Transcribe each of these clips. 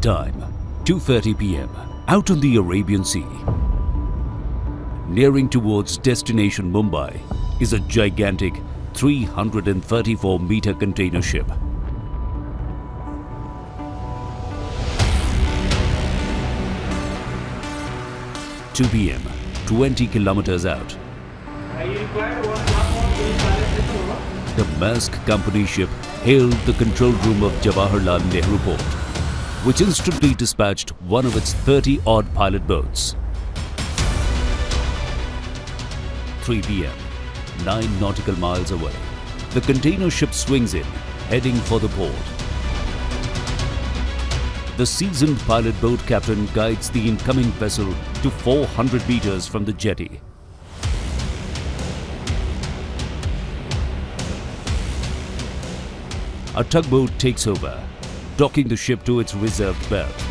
Time 2:30 p.m. Out on the Arabian Sea. Nearing towards destination Mumbai is a gigantic 334-meter container ship. Two p.m. 20 kilometers out. The Maersk company ship hailed the control room of Jawaharlal Nehru Port, which instantly dispatched one of its 30-odd pilot boats. 3 p.m. 9 nautical miles away, the container ship swings in, heading for the port. The seasoned pilot boat captain guides the incoming vessel to 400 meters from the jetty. A tugboat takes over, docking the ship to its reserved berth.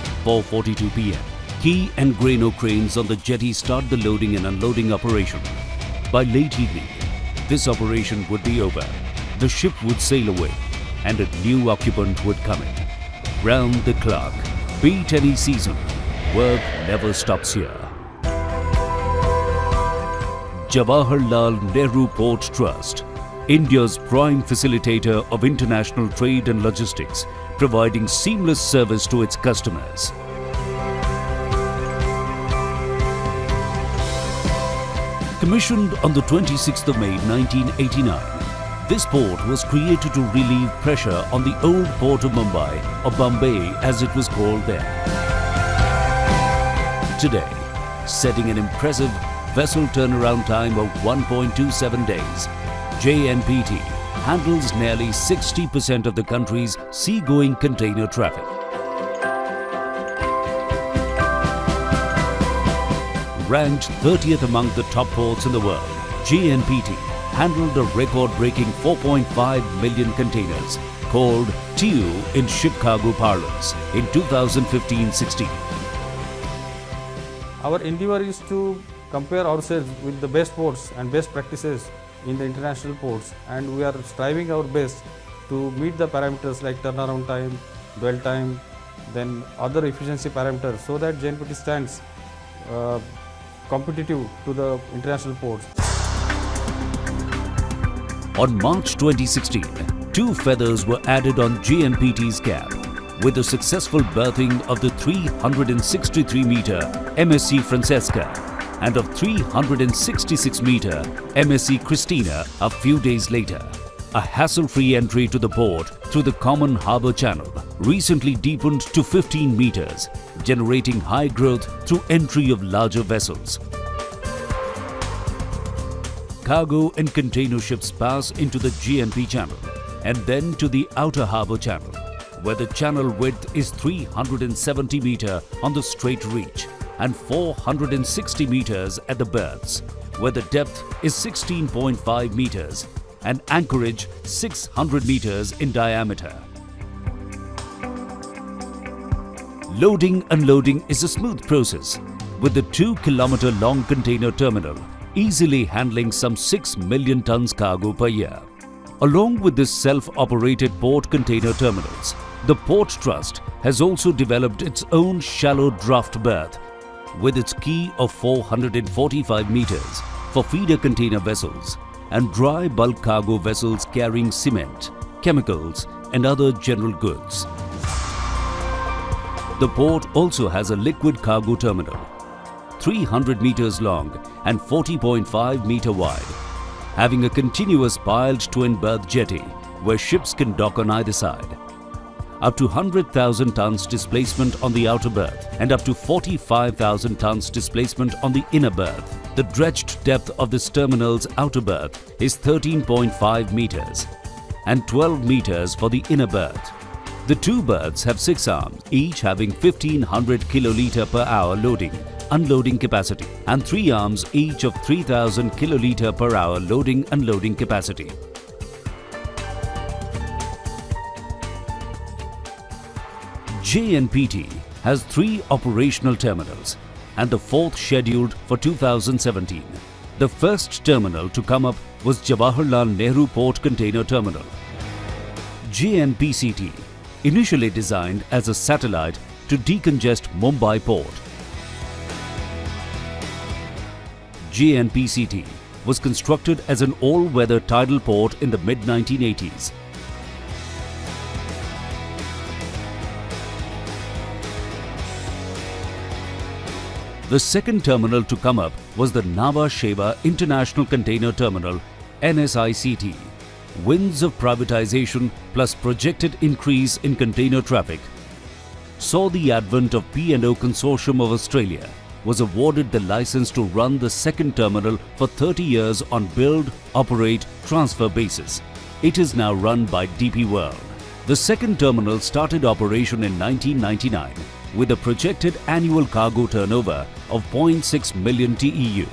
At 4:42 p.m. Key and grano cranes on the jetty start the loading and unloading operation. By late evening, this operation would be over. The ship would sail away and a new occupant would come in. Round the clock, beat any season, work never stops here. Jawaharlal Nehru Port Trust, India's prime facilitator of international trade and logistics, providing seamless service to its customers. Commissioned on the 26th of May 1989, this port was created to relieve pressure on the old port of Mumbai, or Bombay as it was called then. Today, setting an impressive vessel turnaround time of 1.27 days, Jnpt handles nearly 60% of the country's seagoing container traffic. Ranked 30th among the top ports in the world, Jnpt handled a record-breaking 4.5 million containers, called TEU in ship cargo parlance, in 2015-16. Our endeavor is to compare ourselves with the best ports and best practices in the international ports, and we are striving our best to meet the parameters like turnaround time, dwell time, then other efficiency parameters, so that Jnpt stands competitive to the international ports. On March 2016, 2 feathers were added on Jnpt's cap with the successful berthing of the 363-meter MSC Francesca and of 366-meter MSC Christina a few days later. A hassle-free entry to the port through the common harbour channel recently deepened to 15 meters, generating high growth through entry of larger vessels. Cargo and container ships pass into the Jnpt channel and then to the outer harbour channel, where the channel width is 370 meter on the straight reach and 460 meters at the berths, where the depth is 16.5 meters and anchorage 600 meters in diameter. Loading-unloading is a smooth process, with the 2-kilometer long container terminal easily handling some 6 million tons cargo per year. Along with this self-operated port container terminals, the Port Trust has also developed its own shallow draft berth with its quay of 445 meters for feeder container vessels and dry bulk cargo vessels carrying cement, chemicals and other general goods. The port also has a liquid cargo terminal, 300 meters long and 40.5 meter wide, having a continuous piled twin berth jetty where ships can dock on either side. Up to 100,000 tons displacement on the outer berth and up to 45,000 tons displacement on the inner berth. The dredged depth of this terminal's outer berth is 13.5 meters and 12 meters for the inner berth. The 2 berths have 6 arms, each having 1500 kiloliter per hour loading, unloading capacity, and 3 arms each of 3000 kiloliter per hour loading, unloading capacity. Jnpt has 3 operational terminals: and the fourth scheduled for 2017. The first terminal to come up was Jawaharlal Nehru Port Container Terminal. Jnpt, initially designed as a satellite to decongest Mumbai port. Jnpt was constructed as an all-weather tidal port in the mid-1980s. The second terminal to come up was the Nhava Sheva International Container Terminal, NSICT. Winds of privatization plus projected increase in container traffic saw the advent of P&O Consortium of Australia was awarded the license to run the second terminal for 30 years on build, operate, transfer basis. It is now run by DP World. The second terminal started operation in 1999 with a projected annual cargo turnover of 0.6 million TEU.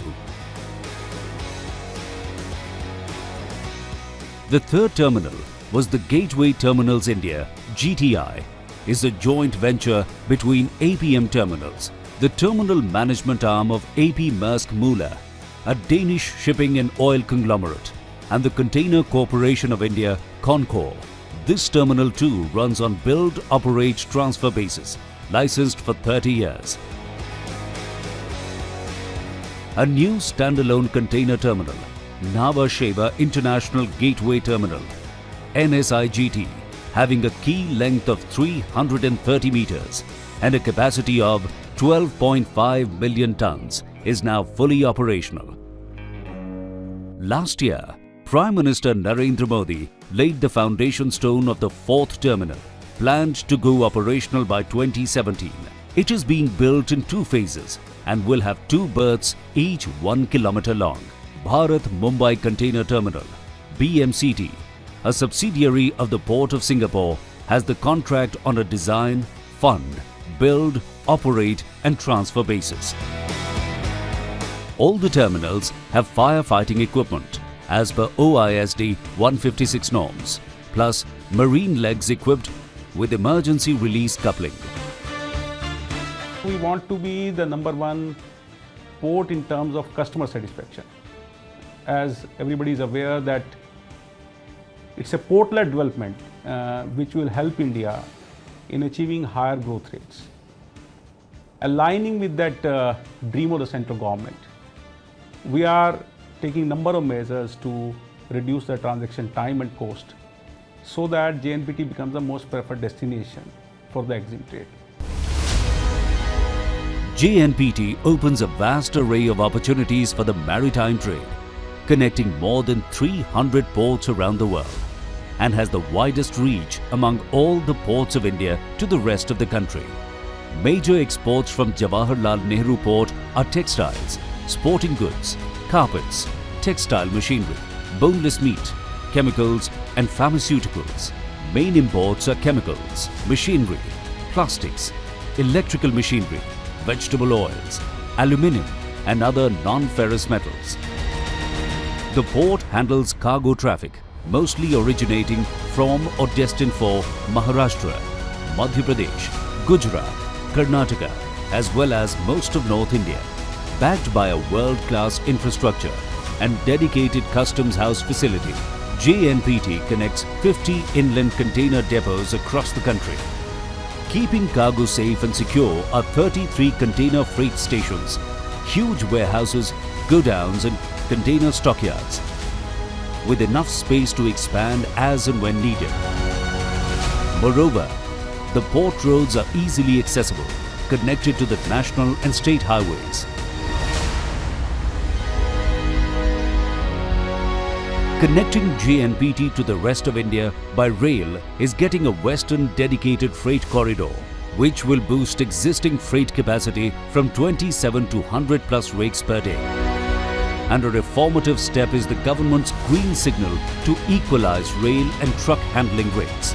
The third terminal was the Gateway Terminals India, GTI, is a joint venture between APM Terminals, the terminal management arm of AP Maersk Møller, a Danish shipping and oil conglomerate, and the Container Corporation of India, Concor. This terminal too runs on build, operate, transfer basis, licensed for 30 years. A new standalone container terminal, Nhava Sheva International Gateway Terminal, NSIGT, having a quay length of 330 meters and a capacity of 12.5 million tons, is now fully operational. Last year, Prime Minister Narendra Modi laid the foundation stone of the fourth terminal, planned to go operational by 2017. It is being built in two phases and will have two berths, each 1 kilometer long. Bharat Mumbai Container Terminal, BMCT, a subsidiary of the Port of Singapore, has the contract on a design, fund, build, operate and transfer basis. All the terminals have firefighting equipment as per OISD 156 norms, plus marine legs equipped with emergency release coupling. We want to be the #1 port in terms of customer satisfaction. As everybody is aware that it's a port-led development which will help India in achieving higher growth rates. Aligning with that dream of the central government, we are taking number of measures to reduce the transaction time and cost so that JNPT becomes the most preferred destination for the EXIM trade. JNPT opens a vast array of opportunities for the maritime trade, connecting more than 300 ports around the world, and has the widest reach among all the ports of India to the rest of the country. Major exports from Jawaharlal Nehru Port are textiles, sporting goods, carpets, textile machinery, boneless meat, chemicals and pharmaceuticals. Main imports are chemicals, machinery, plastics, electrical machinery, vegetable oils, aluminium and other non-ferrous metals. The port handles cargo traffic, mostly originating from or destined for Maharashtra, Madhya Pradesh, Gujarat, Karnataka, as well as most of North India. Backed by a world-class infrastructure and dedicated customs house facility, JNPT connects 50 inland container depots across the country. Keeping cargo safe and secure are 33 container freight stations, huge warehouses, godowns and container stockyards, with enough space to expand as and when needed. Moreover, the port roads are easily accessible, connected to the national and state highways. Connecting JNPT to the rest of India by rail is getting a western dedicated freight corridor, which will boost existing freight capacity from 27 to 100 plus rakes per day. And a reformative step is the government's green signal to equalize rail and truck handling rates.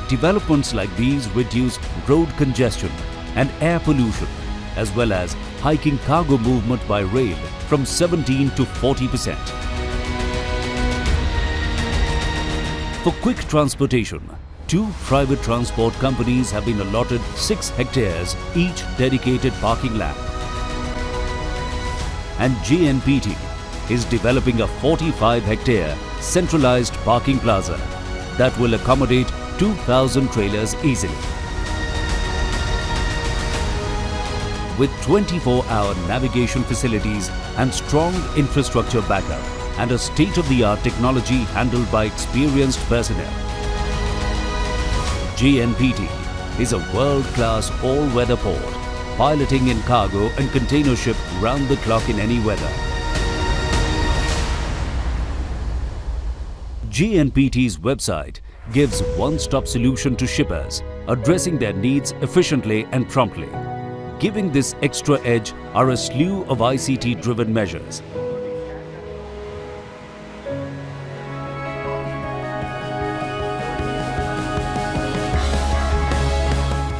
Developments like these reduce road congestion and air pollution, as well as hiking cargo movement by rail from 17 to 40%. For quick transportation, 2 private transport companies have been allotted 6 hectares each dedicated parking land. And Jnpt is developing a 45-hectare centralized parking plaza that will accommodate 2,000 trailers easily. With 24-hour navigation facilities and strong infrastructure backup and a state-of-the-art technology handled by experienced personnel, Jnpt is a world-class all-weather port, piloting in cargo and container ship round the clock in any weather. Jnpt's website gives one-stop solution to shippers, addressing their needs efficiently and promptly. Giving this extra edge are a slew of ICT-driven measures.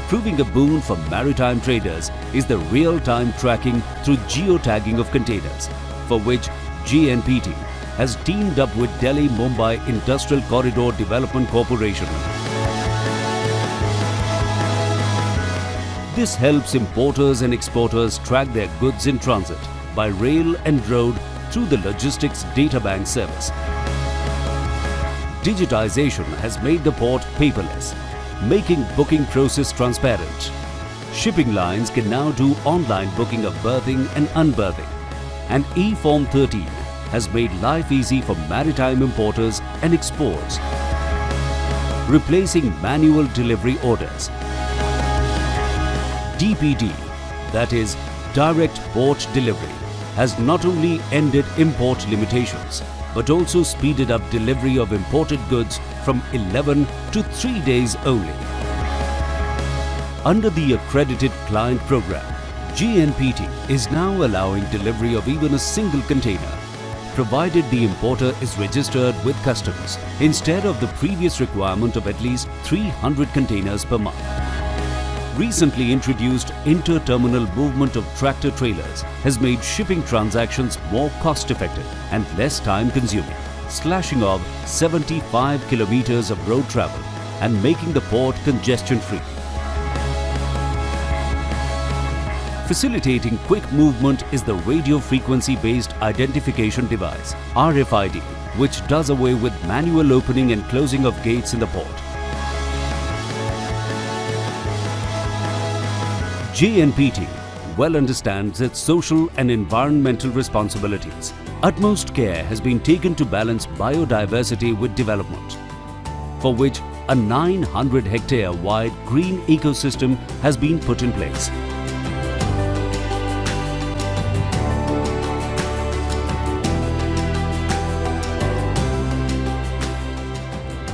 Proving a boon for maritime traders is the real-time tracking through geotagging of containers, for which Jnpt has teamed up with Delhi Mumbai Industrial Corridor Development Corporation. This helps importers and exporters track their goods in transit by rail and road through the logistics data bank service. Digitization has made the port paperless, making booking process transparent. Shipping lines can now do online booking of berthing and unberthing, and E-Form 13 has made life easy for maritime importers and exports, replacing manual delivery orders. DPD, that is Direct Port Delivery, has not only ended import limitations but also speeded up delivery of imported goods from 11 to 3 days only. Under the accredited client program, Jnpt is now allowing delivery of even a single container, provided the importer is registered with customs, instead of the previous requirement of at least 300 containers per month. Recently introduced inter-terminal movement of tractor trailers has made shipping transactions more cost-effective and less time-consuming, slashing off 75 kilometers of road travel and making the port congestion-free. Facilitating quick movement is the radio frequency-based identification device, RFID, which does away with manual opening and closing of gates in the port. Jnpt well understands its social and environmental responsibilities. Utmost care has been taken to balance biodiversity with development, for which a 900-hectare wide green ecosystem has been put in place.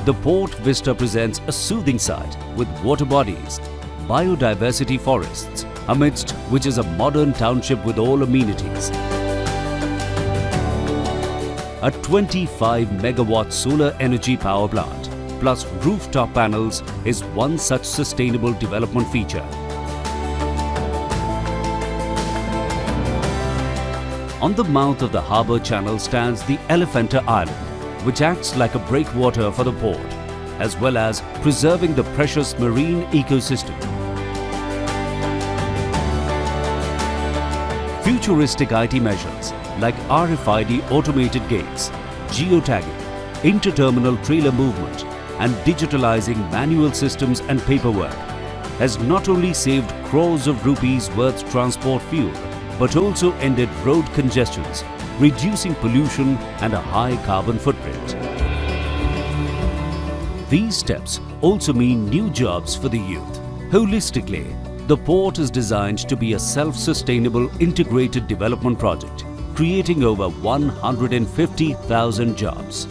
The port vista presents a soothing sight with water bodies, biodiversity forests, amidst which is a modern township with all amenities. A 25-megawatt solar energy power plant plus rooftop panels is one such sustainable development feature. On the mouth of the harbour channel stands the Elephanta Island, which acts like a breakwater for the port, as well as preserving the precious marine ecosystem. Futuristic IT measures like RFID automated gates, geotagging, inter-terminal trailer movement, and digitalizing manual systems and paperwork has not only saved crores of rupees worth transport fuel, but also ended road congestions, reducing pollution and a high carbon footprint. These steps also mean new jobs for the youth. Holistically, the port is designed to be a self-sustainable integrated development project, creating over 150,000 jobs.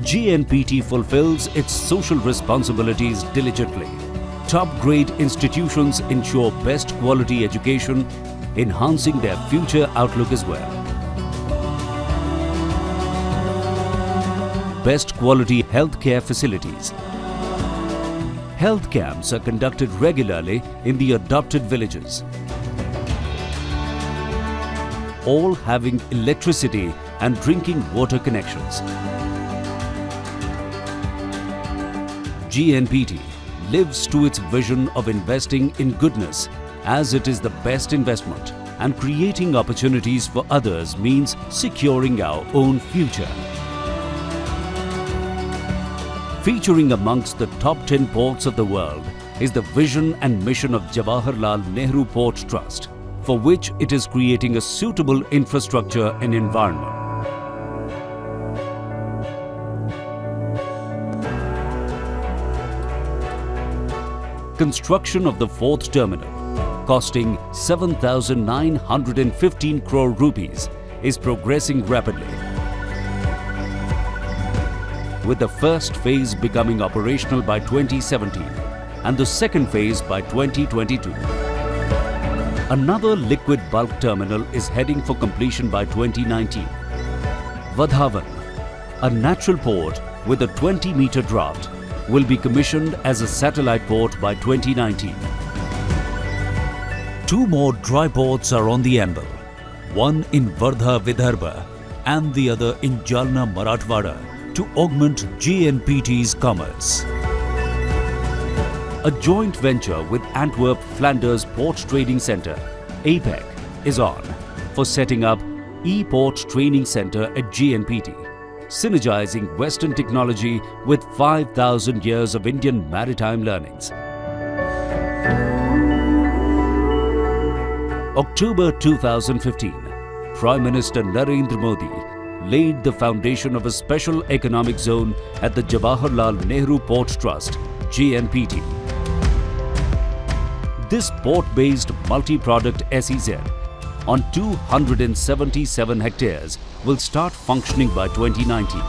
Jnpt fulfills its social responsibilities diligently. Top-grade institutions ensure best quality education, enhancing their future outlook as well. Best quality healthcare facilities. Health camps are conducted regularly in the adopted villages, all having electricity and drinking water connections. Jnpt lives to its vision of investing in goodness, as it is the best investment, and creating opportunities for others means securing our own future. Featuring amongst the top 10 ports of the world is the vision and mission of Jawaharlal Nehru Port Trust, for which it is creating a suitable infrastructure and environment. Construction of the fourth terminal, costing 7,915 crore rupees, is progressing rapidly, with the first phase becoming operational by 2017 and the second phase by 2022. Another liquid bulk terminal is heading for completion by 2019. Vadhavan, a natural port with a 20-meter draft, will be commissioned as a satellite port by 2019. Two more dry ports are on the anvil, one in Wardha, Vidarbha, and the other in Jalna, Marathwada, to augment Jnpt's commerce. A joint venture with Antwerp Flanders Port Trading Centre, APEC, is on for setting up E-Port Training Centre at Jnpt, synergizing Western technology with 5,000 years of Indian maritime learnings. October 2015, Prime Minister Narendra Modi laid the foundation of a special economic zone at the Jawaharlal Nehru Port Trust, Jnpt. This port-based multi-product SEZ on 277 hectares will start functioning by 2019.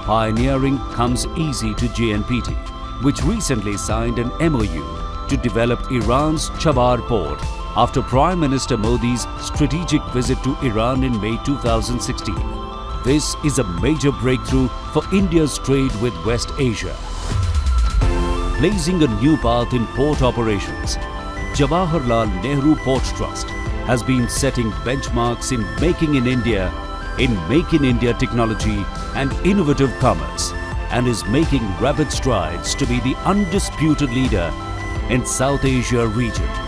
Pioneering comes easy to Jnpt, which recently signed an MOU to develop Iran's Chabahar port after Prime Minister Modi's strategic visit to Iran in May 2016. This is a major breakthrough for India's trade with West Asia. Blazing a new path in port operations, Jawaharlal Nehru Port Trust has been setting benchmarks in Making in India, technology and innovative commerce, and is making rapid strides to be the undisputed leader in South Asia region.